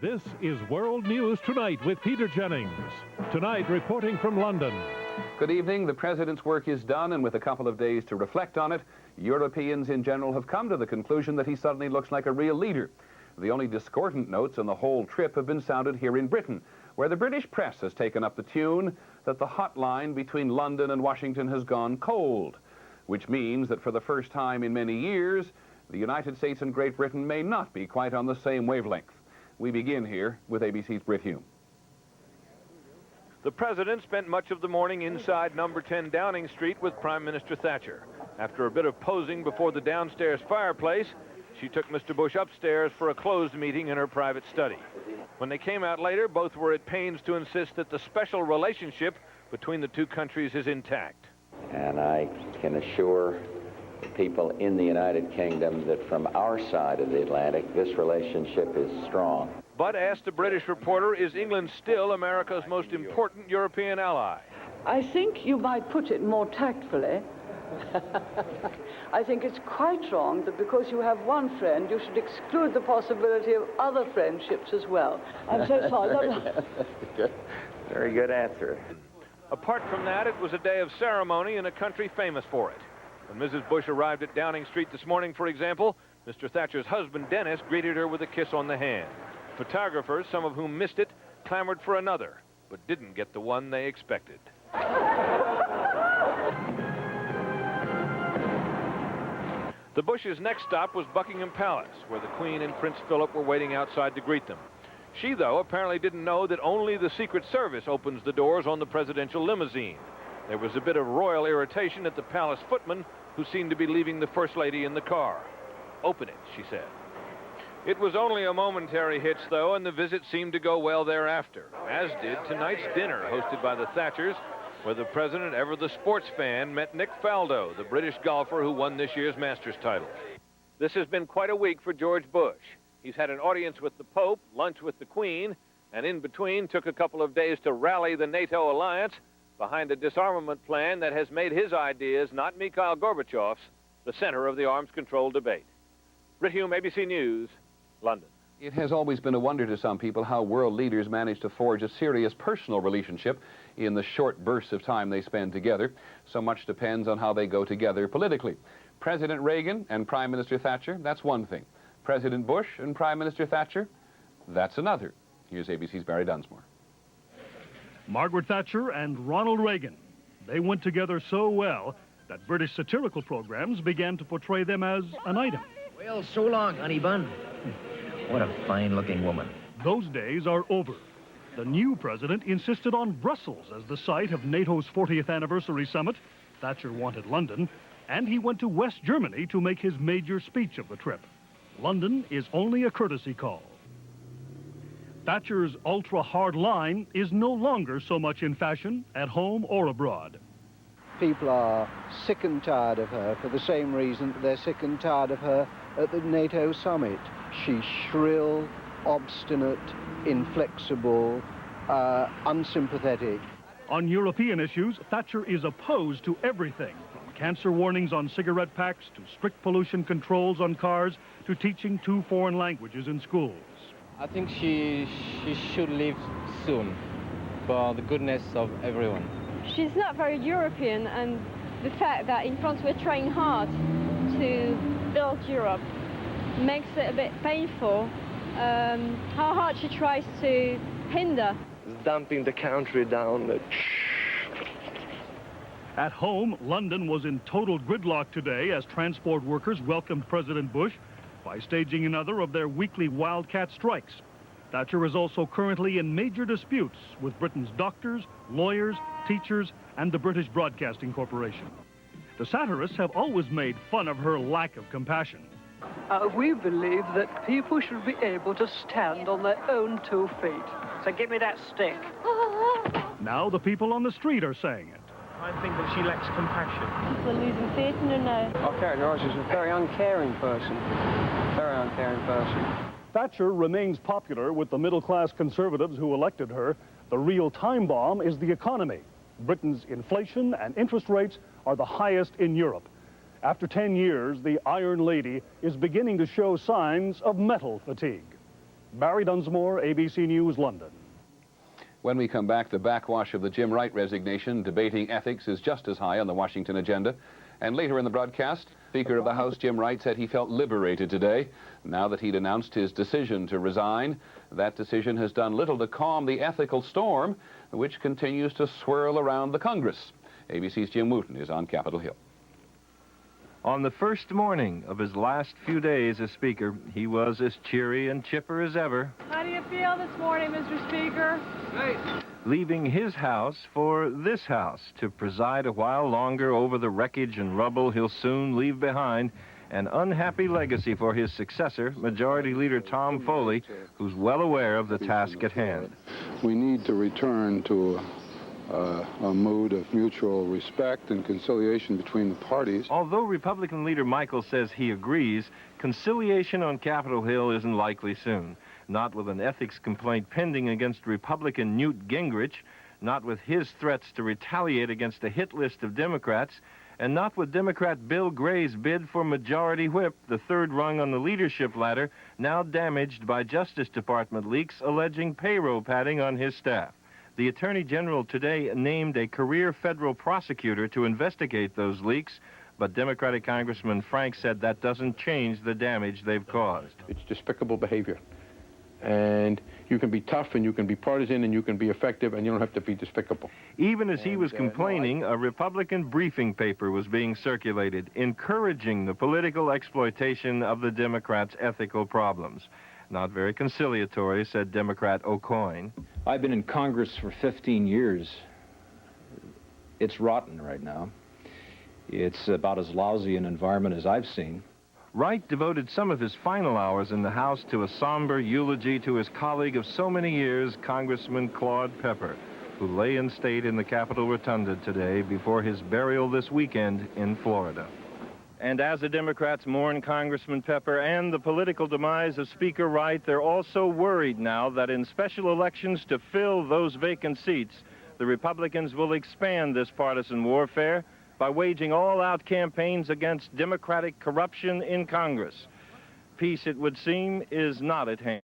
This is World News Tonight with Peter Jennings. Tonight, reporting from London. Good evening. The president's work is done, and with a couple of days to reflect on it, Europeans in general have come to the conclusion that he suddenly looks like a real leader. The only discordant notes on the whole trip have been sounded here in Britain, where the British press has taken up the tune that the hotline between London and Washington has gone cold, which means that for the first time in many years, the United States and Great Britain may not be quite on the same wavelength. We begin here with ABC's Brit Hume. The president spent much of the morning inside number 10 Downing Street with Prime Minister Thatcher. After a bit of posing before the downstairs fireplace, she took Mr. Bush upstairs for a closed meeting in her private study. When they came out later, both were at pains to insist that the special relationship between the two countries is intact. And I can assure the people in the United Kingdom that from our side of the Atlantic, this relationship is strong. But, asked a British reporter, is England still America's most important European ally? I think you might put it more tactfully. I think it's quite wrong that because you have one friend, you should exclude the possibility of other friendships as well. I'm so sorry. Very good answer. Apart from that, it was a day of ceremony in a country famous for it. When Mrs. Bush arrived at Downing Street this morning, for example, Mr. Thatcher's husband, Dennis, greeted her with a kiss on the hand. Photographers, some of whom missed it, clamored for another, but didn't get the one they expected. The Bushes' next stop was Buckingham Palace, where the Queen and Prince Philip were waiting outside to greet them. She, though, apparently didn't know that only the Secret Service opens the doors on the presidential limousine. There was a bit of royal irritation at the palace footman, who seemed to be leaving the First Lady in the car. "Open it," she said. It was only a momentary hitch, though, and the visit seemed to go well thereafter, as did tonight's dinner hosted by the Thatchers, where the president, ever the sports fan, met Nick Faldo, the British golfer who won this year's Masters title. This has been quite a week for George Bush. He's had an audience with the Pope, lunch with the Queen, and in between took a couple of days to rally the NATO alliance behind a disarmament plan that has made his ideas, not Mikhail Gorbachev's, the center of the arms control debate. Brit Hume, ABC News, London. It has always been a wonder to some people how world leaders manage to forge a serious personal relationship in the short bursts of time they spend together. So much depends on how they go together politically. President Reagan and Prime Minister Thatcher, that's one thing. President Bush and Prime Minister Thatcher, that's another. Here's ABC's Barry Dunsmore. Margaret Thatcher and Ronald Reagan. They went together so well that British satirical programs began to portray them as an item. Well, so long, honey bun. What a fine-looking woman. Those days are over. The new president insisted on Brussels as the site of NATO's 40th anniversary summit. Thatcher wanted London, and he went to West Germany to make his major speech of the trip. London is only a courtesy call. Thatcher's ultra-hard line is no longer so much in fashion at home or abroad. People are sick and tired of her for the same reason that they're sick and tired of her at the NATO summit. She's shrill, obstinate, inflexible, unsympathetic. On European issues, Thatcher is opposed to everything, from cancer warnings on cigarette packs to strict pollution controls on cars to teaching 2 foreign languages in schools. I think she should leave soon for the goodness of everyone. She's not very European, and the fact that in France we're trying hard to build Europe makes it a bit painful. How hard she tries to hinder. Dumping the country down. At home, London was in total gridlock today as transport workers welcomed President Bush by staging another of their weekly wildcat strikes. Thatcher is also currently in major disputes with Britain's doctors, lawyers, teachers, and the British Broadcasting Corporation. The satirists have always made fun of her lack of compassion. We believe that people should be able to stand on their own 2 feet. So give me that stick. Now the people on the street are saying it. I think that she lacks compassion. People are losing faith in her now. I'll characterize her as a very uncaring person. Very uncaring person. Thatcher remains popular with the middle-class conservatives who elected her. The real time bomb is the economy. Britain's inflation and interest rates are the highest in Europe. After 10 years, the Iron Lady is beginning to show signs of metal fatigue. Barry Dunsmore, ABC News, London. When we come back, the backwash of the Jim Wright resignation, debating ethics, is just as high on the Washington agenda. And later in the broadcast, Speaker of the House Jim Wright said he felt liberated today. Now that he'd announced his decision to resign, that decision has done little to calm the ethical storm, which continues to swirl around the Congress. ABC's Jim Wooten is on Capitol Hill. On the first morning of his last few days as Speaker, he was as cheery and chipper as ever. How do you feel this morning, Mr. Speaker? Great. Leaving his house for this house to preside a while longer over the wreckage and rubble he'll soon leave behind, an unhappy legacy for his successor, Majority Leader Tom Foley, who's well aware of the task at hand. We need to return to a mood of mutual respect and conciliation between the parties. Although Republican leader Michael says he agrees, conciliation on Capitol Hill isn't likely soon. Not with an ethics complaint pending against Republican Newt Gingrich, not with his threats to retaliate against a hit list of Democrats, and not with Democrat Bill Gray's bid for Majority Whip, the third rung on the leadership ladder, now damaged by Justice Department leaks alleging payroll padding on his staff. The Attorney General today named a career federal prosecutor to investigate those leaks, but Democratic Congressman Frank said that doesn't change the damage they've caused. It's despicable behavior. And you can be tough, and you can be partisan, and you can be effective, and you don't have to be despicable. Even as he was complaining, a Republican briefing paper was being circulated, encouraging the political exploitation of the Democrats' ethical problems. Not very conciliatory, said Democrat O'Coin. I've been in Congress for 15 years. It's rotten right now. It's about as lousy an environment as I've seen. Wright devoted some of his final hours in the House to a somber eulogy to his colleague of so many years, Congressman Claude Pepper, who lay in state in the Capitol Rotunda today before his burial this weekend in Florida. And as the Democrats mourn Congressman Pepper and the political demise of Speaker Wright, they're also worried now that in special elections to fill those vacant seats, the Republicans will expand this partisan warfare by waging all-out campaigns against Democratic corruption in Congress. Peace, it would seem, is not at hand.